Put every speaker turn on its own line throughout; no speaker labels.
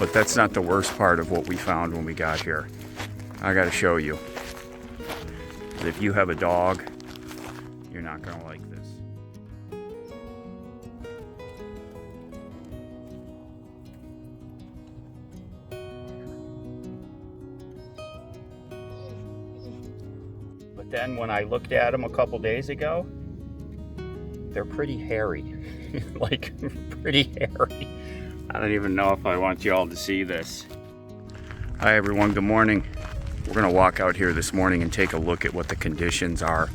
But that's not the worst part of what we found when we got here. I gotta show you. If you have a dog, you're not gonna like this. But then when I looked at them a couple days ago, they're pretty hairy. Like, pretty hairy. I don't even know if I want you all to see this. Hi everyone, good morning. We're gonna walk out here this morning and take a look at what the conditions are.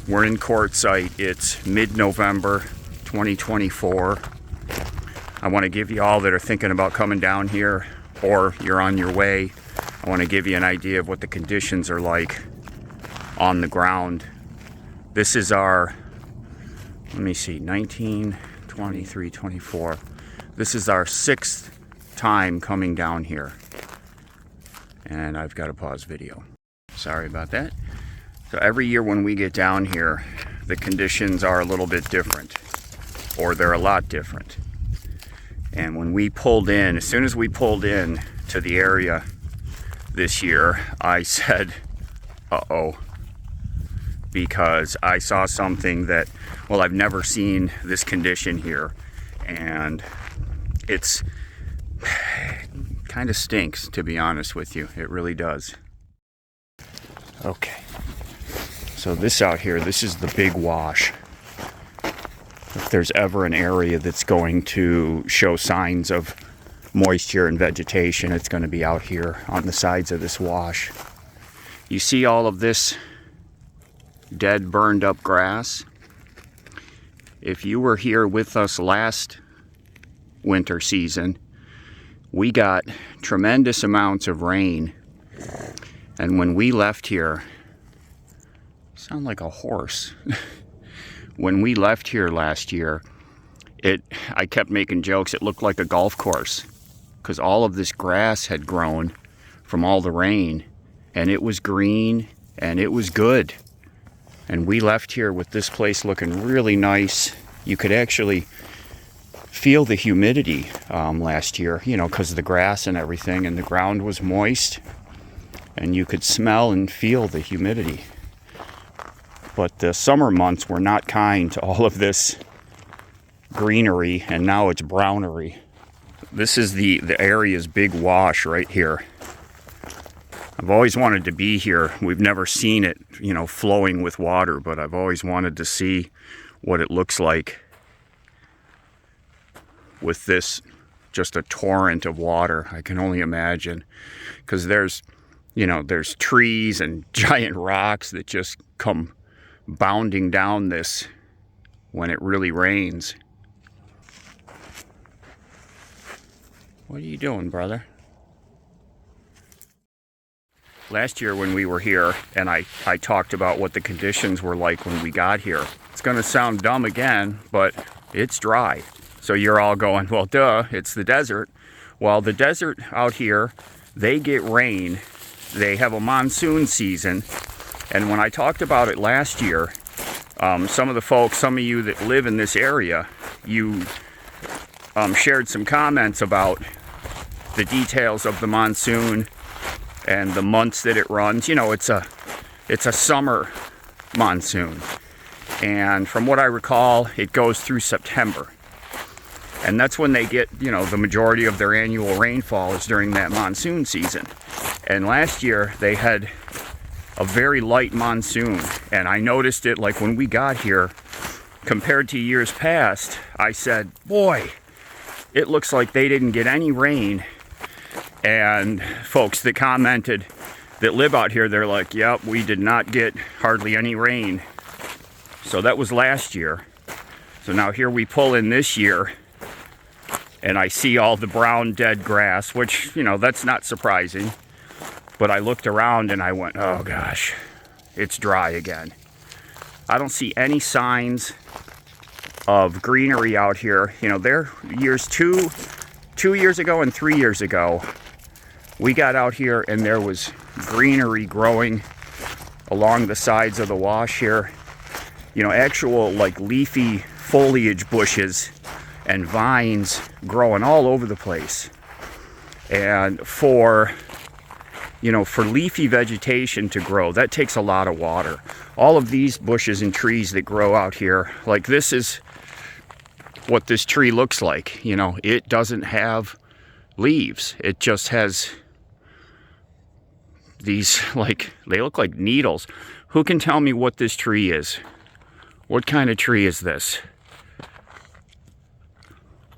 We're in Quartzsite. It's mid-November 2024. I want to give you all that are thinking about coming down here, or you're on your way, I want to give you an idea of what the conditions are like on the ground. This is our, let me see, 19, 23, 24. This is our 6th time coming down here. And I've got to pause video. Sorry about that. So every year when we get down here, the conditions are a little bit different, or they're a lot different. And when we pulled in, as soon as we pulled in to the area this year, I said, uh-oh, because I saw something that, well, I've never seen this condition here, and it's kind of stinks, to be honest with you. It really does. Okay, so this out here, this is the big wash. If there's ever an area that's going to show signs of moisture and vegetation, it's going to be out here on the sides of this wash. You see all of this dead, burned up grass? If you were here with us last winter season, we got tremendous amounts of rain, and when we left here, you sound like a horse. When we left here last year, I kept making jokes, it looked like a golf course, because all of this grass had grown from all the rain, and it was green, and it was good. And we left here with this place looking really nice. You could actually feel the humidity last year, you know, because of the grass and everything, and the ground was moist, and you could smell and feel the humidity. But the summer months were not kind to all of this greenery, and now it's brownery. This is the area's big wash right here. I've always wanted to be here. We've never seen it, you know, flowing with water, but I've always wanted to see what it looks like with this, just a torrent of water. I can only imagine, because there's, you know, there's trees and giant rocks that just come bounding down this when it really rains. What are you doing, brother? Last year when we were here, and I talked about what the conditions were like when we got here. It's gonna sound dumb again, but it's dry. So you're all going, well, duh, it's the desert. Well, the desert out here, they get rain. They have a monsoon season. And when I talked about it last year, some of the folks, some of you that live in this area, you shared some comments about the details of the monsoon and the months that it runs. You know, it's a summer monsoon. And from what I recall, it goes through September. And that's when they get, you know, the majority of their annual rainfall is during that monsoon season. And last year, they had a very light monsoon. And I noticed it, like when we got here, compared to years past, I said, boy, it looks like they didn't get any rain. And folks that commented that live out here, they're like, yep, we did not get hardly any rain. So that was last year. So now here we pull in this year, and I see all the brown dead grass, which, you know, that's not surprising. But I looked around and I went, oh gosh, it's dry again. I don't see any signs of greenery out here. You know, there years two years ago and 3 years ago, we got out here and there was greenery growing along the sides of the wash here. You know, actual like leafy foliage bushes and vines growing all over the place. And for, you know, for leafy vegetation to grow, that takes a lot of water. All of these bushes and trees that grow out here, like this is what this tree looks like. You know, it doesn't have leaves. It just has these, like, they look like needles. Who can tell me what this tree is? What kind of tree is this?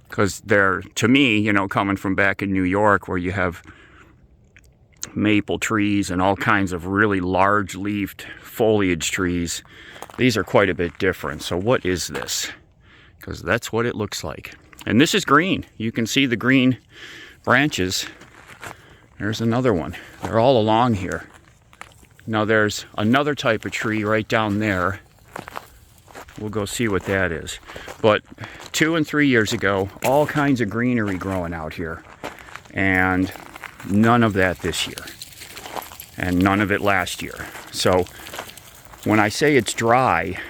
Because they're, to me, you know, coming from back in New York where you have maple trees and all kinds of really large leafed foliage trees, these are quite a bit different. So what is this? Because that's what it looks like. And this is green. You can see the green branches. There's another one. They're all along here. Now there's another type of tree right down there. We'll go see what that is. But 2 and 3 years ago, all kinds of greenery growing out here. And none of that this year. And none of it last year. So when I say it's dry,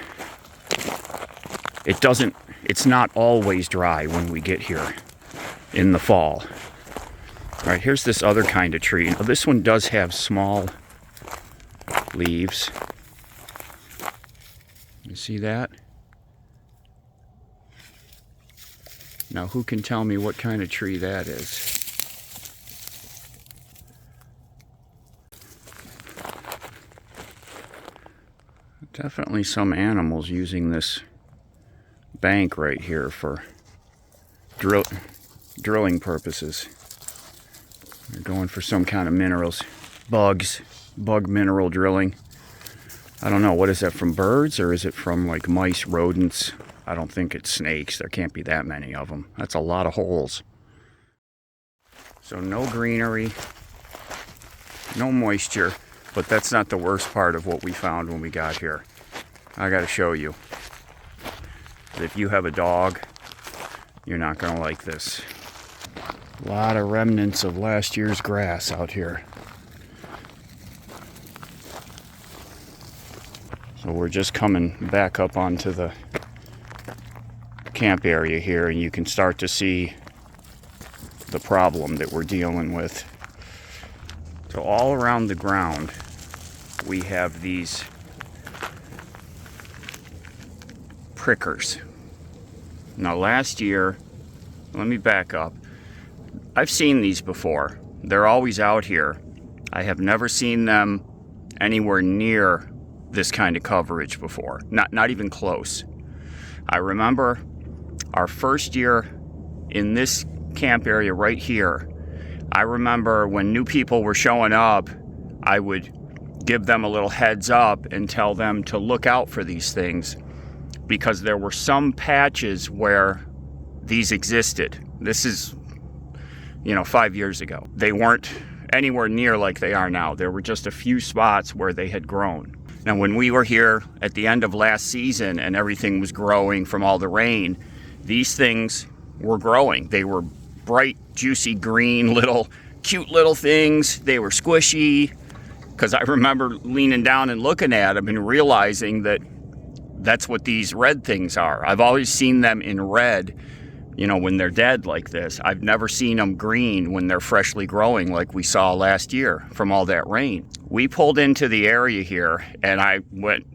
it's not always dry when we get here in the fall. All right, here's this other kind of tree. Now, this one does have small leaves. You see that? Now, who can tell me what kind of tree that is? Definitely some animals using this bank right here for drilling purposes. They're going for some kind of minerals, bug mineral drilling. I don't know, what is that, from birds or is it from like mice, rodents? I don't think it's snakes. There can't be that many of them. That's a lot of holes. So no greenery, no moisture, but that's not the worst part of what we found when we got here. I gotta show you. If you have a dog, you're not gonna like this. A lot of remnants of last year's grass out here. So we're just coming back up onto the camp area here, and you can start to see the problem that we're dealing with. So all around the ground, we have these prickers. Now last year, let me back up. I've seen these before. They're always out here. I have never seen them anywhere near this kind of coverage before. Not even close. I remember our first year in this camp area right here. I remember when new people were showing up, I would give them a little heads up and tell them to look out for these things, because there were some patches where these existed. This is, 5 years ago. They weren't anywhere near like they are now. There were just a few spots where they had grown. Now, when we were here at the end of last season and everything was growing from all the rain, these things were growing. They were bright, juicy green, cute little things. They were squishy, because I remember leaning down and looking at them and realizing that that's what these red things are. I've always seen them in red, when they're dead like this. I've never seen them green when they're freshly growing like we saw last year from all that rain. We pulled into the area here and I went,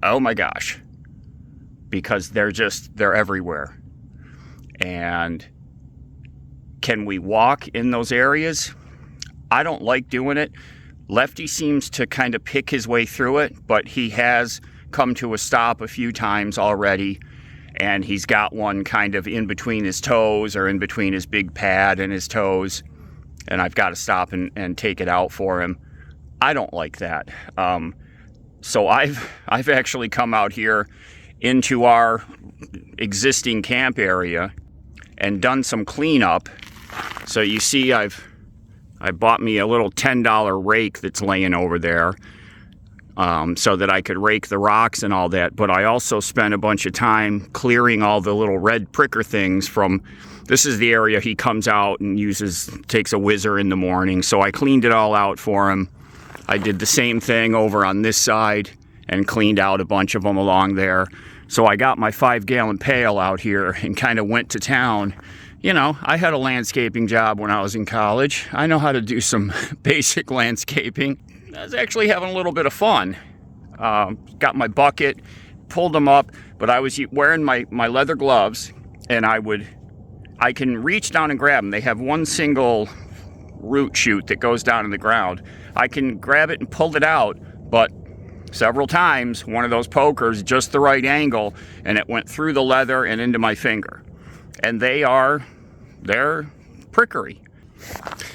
oh my gosh, because they're everywhere. And can we walk in those areas? I don't like doing it. Lefty seems to kind of pick his way through it, but he has come to a stop a few times already, and he's got one kind of in between his toes, or in between his big pad and his toes, and I've got to stop and take it out for him. I don't like that. So I've actually come out here into our existing camp area and done some cleanup. So you see I bought me a little $10 rake that's laying over there, so that I could rake the rocks and all that. But I also spent a bunch of time clearing all the little red pricker things from, this is the area he comes out and takes a whizzer in the morning. So I cleaned it all out for him. I did the same thing over on this side and cleaned out a bunch of them along there. So I got my 5-gallon pail out here and kind of went to town. You know, I had a landscaping job when I was in college. I know how to do some basic landscaping. I was actually having a little bit of fun. Got my bucket, pulled them up, but I was wearing my leather gloves, and I can reach down and grab them. They have one single root shoot that goes down in the ground. I can grab it and pull it out, but several times, one of those pokers, just the right angle, and it went through the leather and into my finger. And they're prickery.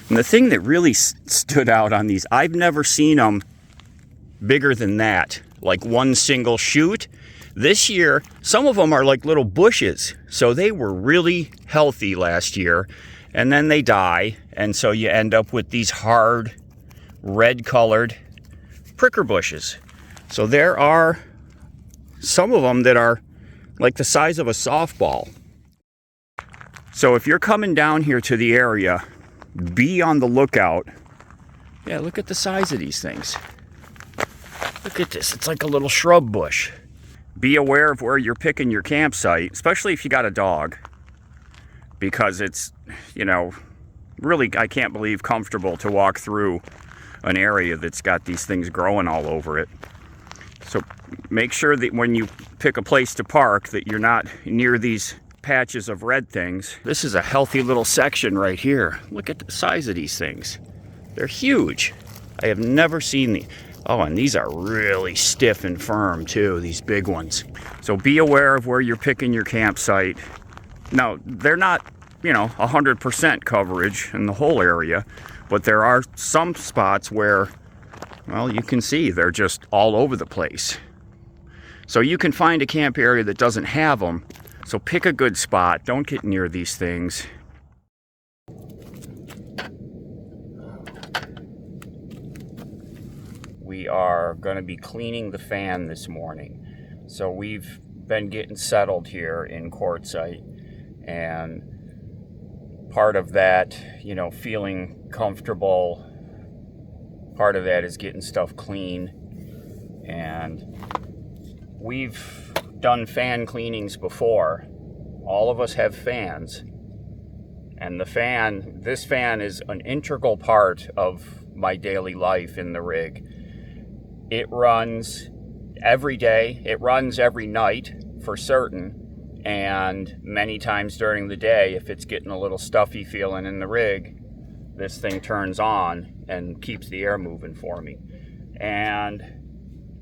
And the thing that really stood out on these, I've never seen them bigger than that, like one single shoot. This year, some of them are like little bushes. So they were really healthy last year, and then they die. And so you end up with these hard, red-colored pricker bushes. So there are some of them that are like the size of a softball. So if you're coming down here to the area, be on the lookout. Yeah, look at the size of these things. Look at this, it's like a little shrub bush. Be aware of where you're picking your campsite, especially if you got a dog, because it's, you know, really, I can't believe comfortable to walk through an area that's got these things growing all over it. So make sure that when you pick a place to park that you're not near these patches of red things. This is a healthy little section right here. Look at the size of these things. They're huge. I have never seen these. Oh, and these are really stiff and firm too, these big ones. So be aware of where you're picking your campsite. Now, they're not, you know, 100% coverage in the whole area, but there are some spots where, well, you can see they're just all over the place. So you can find a camp area that doesn't have them. So pick a good spot. Don't get near these things. We are going to be cleaning the fan this morning. So we've been getting settled here in Quartzsite, and part of that, you know, feeling comfortable, part of that is getting stuff clean. And we've done fan cleanings before. All of us have fans, and this fan is an integral part of my daily life in the rig. It runs every day, it runs every night for certain, and many times during the day, if it's getting a little stuffy feeling in the rig, this thing turns on and keeps the air moving for me. And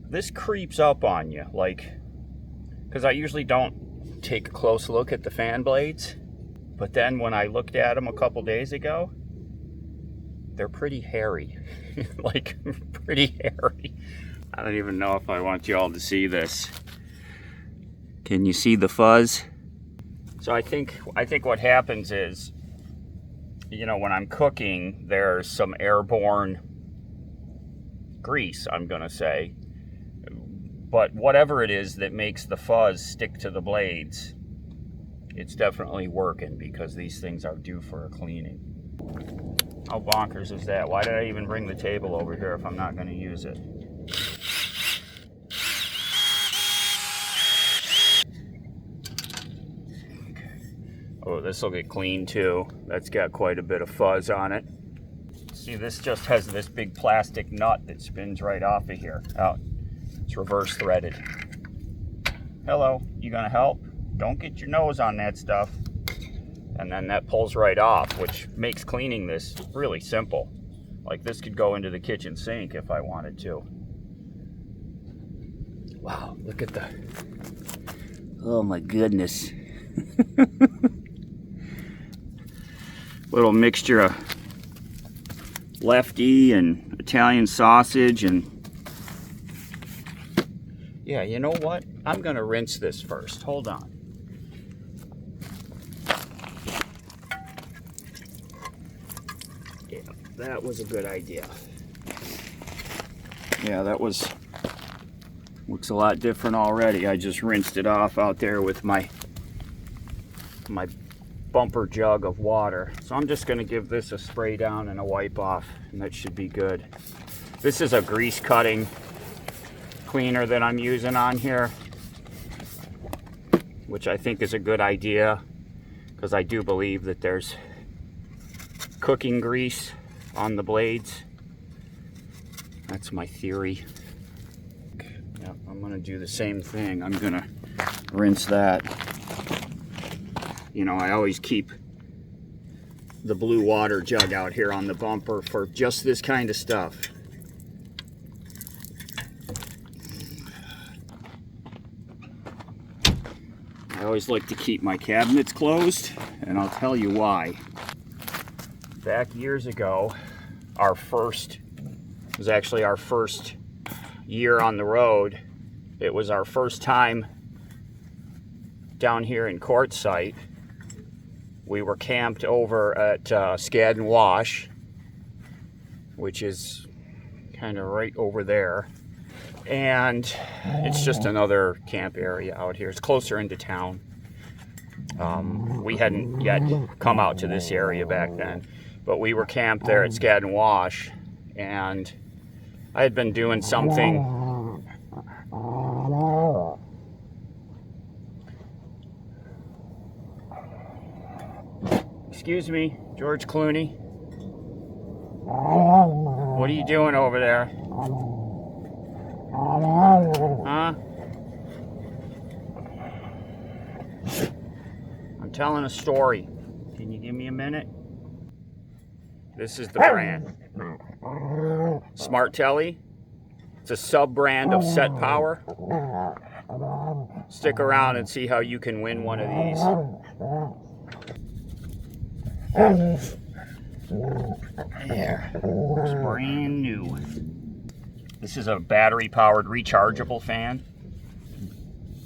this creeps up on you, like, because I usually don't take a close look at the fan blades, but then when I looked at them a couple days ago, they're pretty hairy. Like, pretty hairy. I don't even know if I want you all to see this. Can you see the fuzz? So I think what happens is, you know, when I'm cooking, there's some airborne grease, I'm gonna say. But whatever it is that makes the fuzz stick to the blades, it's definitely working, because these things are due for a cleaning. How bonkers is that? Why did I even bring the table over here if I'm not going to use it? Okay. Oh, this will get cleaned too. That's got quite a bit of fuzz on it. See, this just has this big plastic nut that spins right off of here. Oh, it's reverse threaded. Hello, you gonna help? Don't get your nose on that stuff. And then that pulls right off, which makes cleaning this really simple. Like, this could go into the kitchen sink if I wanted to. Wow, look at the... Oh my goodness. Little mixture of lefty and Italian sausage and... Yeah, you know what? I'm gonna rinse this first. Hold on. Yeah, that was a good idea. Yeah, that was... Looks a lot different already. I just rinsed it off out there with my bumper jug of water. So I'm just gonna give this a spray down and a wipe off, and that should be good. This is a grease cutting cleaner that I'm using on here. which I think is a good idea, because I do believe that there's cooking grease on the blades. That's my theory. Yeah, I'm gonna do the same thing. I'm gonna rinse that. You know, I always keep the blue water jug out here on the bumper for just this kind of stuff. I always like to keep my cabinets closed, and I'll tell you why. Back years ago, it was actually our first year on the road. It was our first time down here in Quartzsite. We were camped over at Skadden Wash, which is kind of right over there. And it's just another camp area out here. It's closer into town. We hadn't yet come out to this area back then, but we were camped there at Skadden Wash, and I had been doing something. Excuse me, George Clooney. What are you doing over there? Huh? I'm telling a story. Can you give me a minute? This is the brand. SMARTELE. It's a sub-brand of Setpower. Stick around and see how you can win one of these. There. It's brand new. This is a battery-powered rechargeable fan.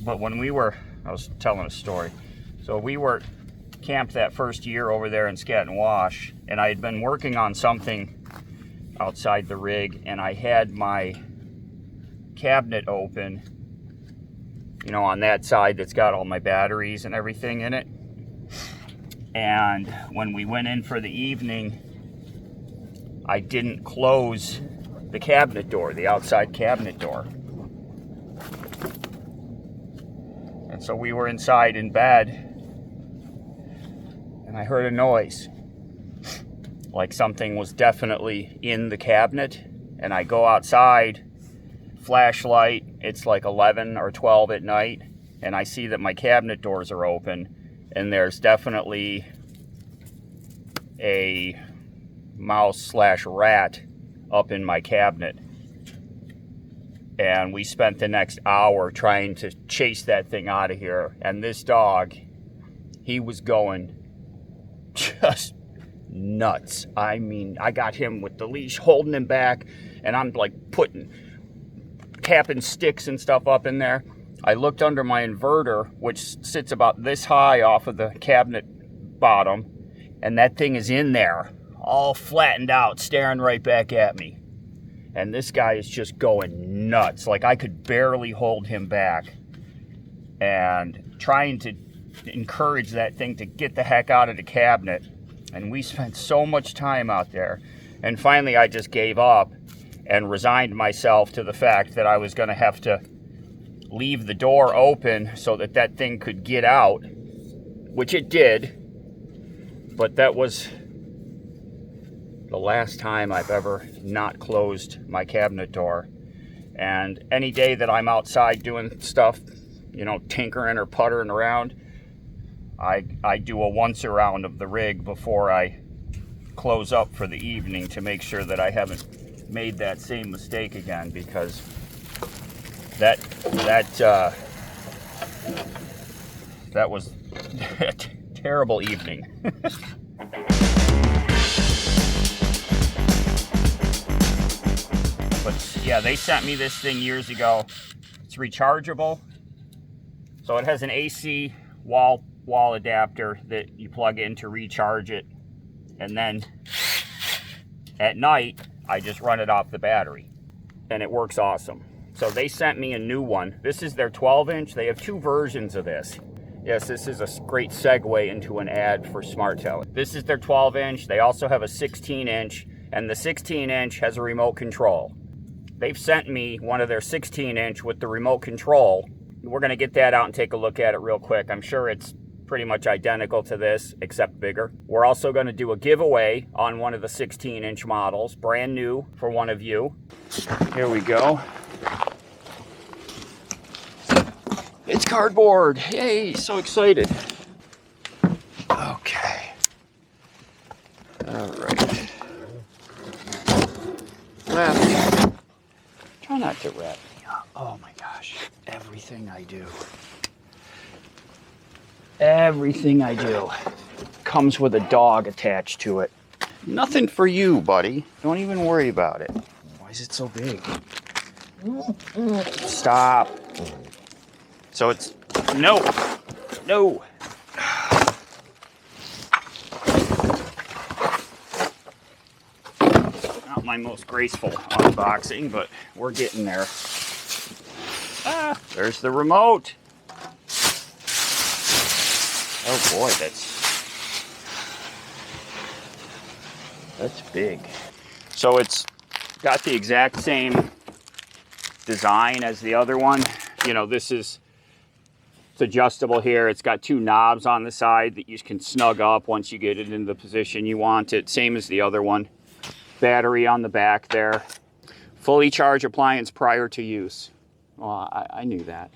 But when I was telling a story. So we were camped that first year over there in Skadden Wash, and I had been working on something outside the rig, and I had my cabinet open, you know, on that side that's got all my batteries and everything in it. And when we went in for the evening, I didn't close the cabinet door, the outside cabinet door. And so we were inside in bed, and I heard a noise, like something was definitely in the cabinet. And I go outside, flashlight, it's like 11 or 12 at night, and I see that my cabinet doors are open, and there's definitely a mouse/rat up in my cabinet. And we spent the next hour trying to chase that thing out of here. And this dog, he was going just nuts. I mean, I got him with the leash, holding him back, and I'm like tapping sticks and stuff up in there. I looked under my inverter, which sits about this high off of the cabinet bottom, and that thing is in there, all flattened out, staring right back at me. And this guy is just going nuts. Like, I could barely hold him back. And trying to encourage that thing to get the heck out of the cabinet. And we spent so much time out there. And finally, I just gave up and resigned myself to the fact that I was going to have to leave the door open so that that thing could get out, which it did. But that was the last time I've ever not closed my cabinet door. And any day that I'm outside doing stuff, you know, tinkering or puttering around, I do a once around of the rig before I close up for the evening to make sure that I haven't made that same mistake again, because that was a terrible evening. But yeah, they sent me this thing years ago. It's rechargeable. So it has an AC wall adapter that you plug in to recharge it. And then at night, I just run it off the battery. And it works awesome. So they sent me a new one. This is their 12-inch. They have two versions of this. Yes, this is a great segue into an ad for SMARTELE. This is their 12-inch. They also have a 16-inch. And the 16-inch has a remote control. They've sent me one of their 16-inch with the remote control. we're going to get that out and take a look at it real quick. I'm sure it's pretty much identical to this, except bigger. We're also going to do a giveaway on one of the 16-inch models, brand new for one of you. Here we go. It's cardboard. Yay, so excited. Okay. All right. Wrap me. Try not to wrap me up. Oh my gosh. Everything I do. Everything I do comes with a dog attached to it. Nothing for you, buddy. Don't even worry about it. Why is it so big? Stop. So it's, no. Not my most graceful unboxing, but we're getting there. Ah, there's the remote. Oh boy, that's big. So it's got the exact same design as the other one. You know, it's adjustable here. It's got two knobs on the side that you can snug up once you get it in the position you want it. Same as the other one. Battery on the back there. Fully charge appliance prior to use. Well, I knew that.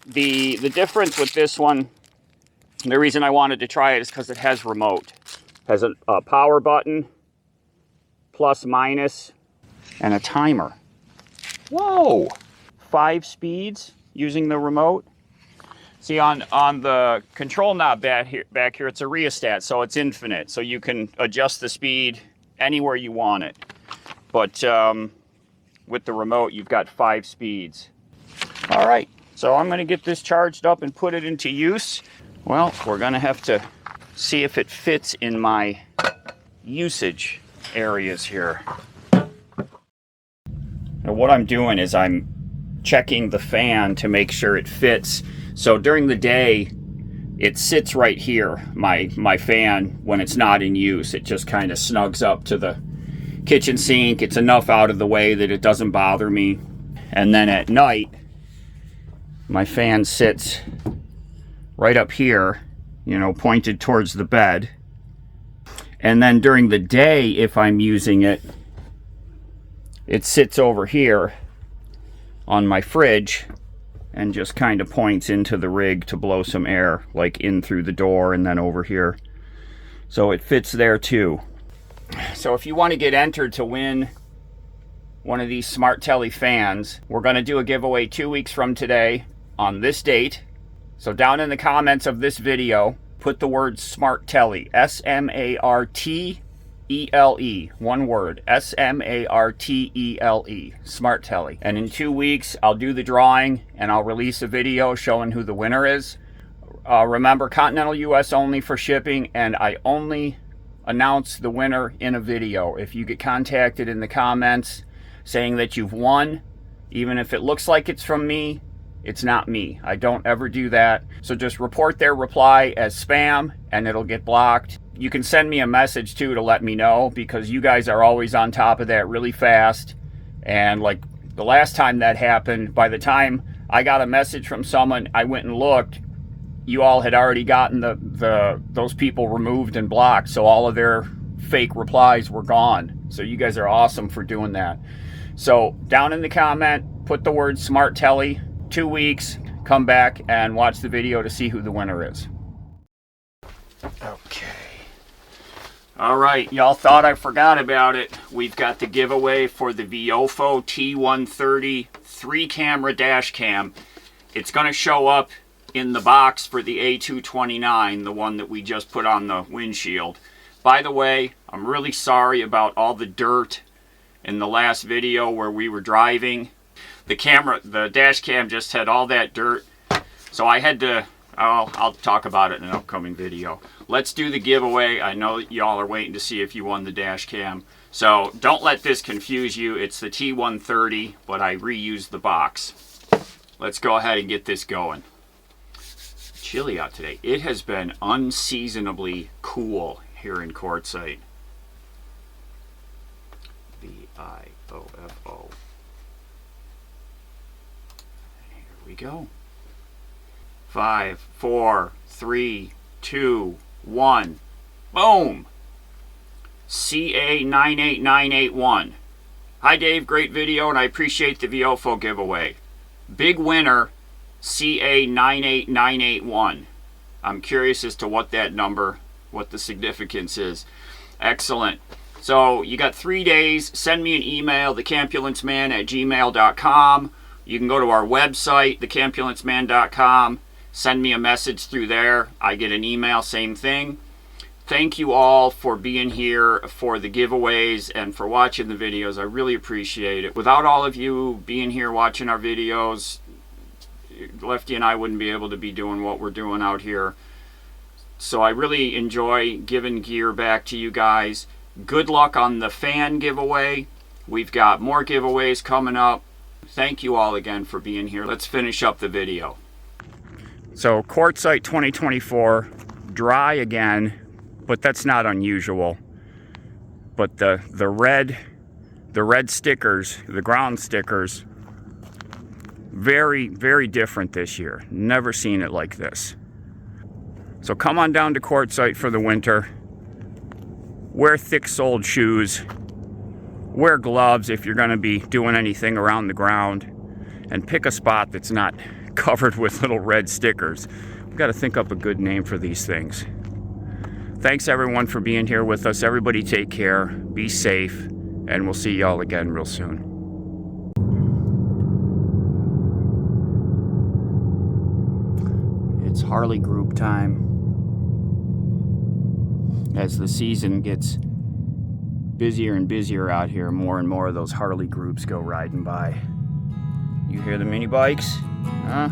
The difference with this one, the reason I wanted to try it is because it has remote. It has a power button, plus, minus, and a timer. Whoa! 5 speeds using the remote. See, on the control knob back here, it's a rheostat, so it's infinite. So you can adjust the speed anywhere you want it. But with the remote, you've got 5 speeds. All right, so I'm going to get this charged up and put it into use. Well, we're going to have to see if it fits in my usage areas here. Now, what I'm doing is I'm checking the fan to make sure it fits. So during the day, it sits right here, my fan, when it's not in use. It just kind of snugs up to the kitchen sink. It's enough out of the way that it doesn't bother me. And then at night, my fan sits right up here, you know, pointed towards the bed. And then during the day, if I'm using it, it sits over here on my fridge and just kind of points into the rig to blow some air, like in through the door and then over here. So it fits there too. So if you want to get entered to win one of these SMARTELE fans, we're going to do a giveaway 2 weeks from today on this date. So down in the comments of this video, put the word SMARTELE, S-M-A-R-T-E-L-E, one word, S-M-A-R-T-E-L-E, SMARTELE. And in 2 weeks, I'll do the drawing and I'll release a video showing who the winner is. Remember, continental US only for shipping, and I only announce the winner in a video. If you get contacted in the comments saying that you've won, even if it looks like it's from me, it's not me. I don't ever do that. So just report their reply as spam and it'll get blocked. You can send me a message too to let me know, because you guys are always on top of that really fast. And like the last time that happened, by the time I got a message from someone, I went and looked, you all had already gotten those people removed and blocked. So all of their fake replies were gone. So you guys are awesome for doing that. So down in the comment, put the word SMARTELE. 2 weeks, come back and watch the video to see who the winner is. Okay. All right, y'all thought I forgot about it. We've got the giveaway for the Viofo T130 3-camera dash cam. It's going to show up in the box for the A229, the one that we just put on the windshield. By the way, I'm really sorry about all the dirt in the last video where we were driving. The dash cam just had all that dirt, so I had to, I'll talk about it in an upcoming video. Let's do the giveaway. I know y'all are waiting to see if you won the dash cam. So don't let this confuse you. It's the T130, but I reused the box. Let's go ahead and get this going. Chilly out today. It has been unseasonably cool here in Quartzsite. Viofo. We go. 5, 4, 3, 2, 1. Boom! CA98981. Hi Dave, great video, and I appreciate the Viofo giveaway. Big winner, CA98981. I'm curious as to what that number, what the significance is. Excellent. So you got 3 days. Send me an email, thecampulanceman@gmail.com. You can go to our website, thecampulanceman.com. Send me a message through there. I get an email, same thing. Thank you all for being here for the giveaways and for watching the videos. I really appreciate it. Without all of you being here watching our videos, Lefty and I wouldn't be able to be doing what we're doing out here. So I really enjoy giving gear back to you guys. Good luck on the fan giveaway. We've got more giveaways coming up. Thank you all again for being here. Let's finish up the video. So Quartzsite 2024, dry again, but that's not unusual. But the red stickers, the ground stickers, very, very different this year. Never seen it like this. So come on down to Quartzsite for the winter. Wear thick-soled shoes. Wear gloves if you're going to be doing anything around the ground. And pick a spot that's not covered with little red stickers. We've got to think up a good name for these things. Thanks everyone for being here with us. Everybody take care, be safe, and we'll see y'all again real soon. It's Harley group time. As the season gets busier and busier out here, more and more of those Harley groups go riding by. You hear the mini bikes? Huh?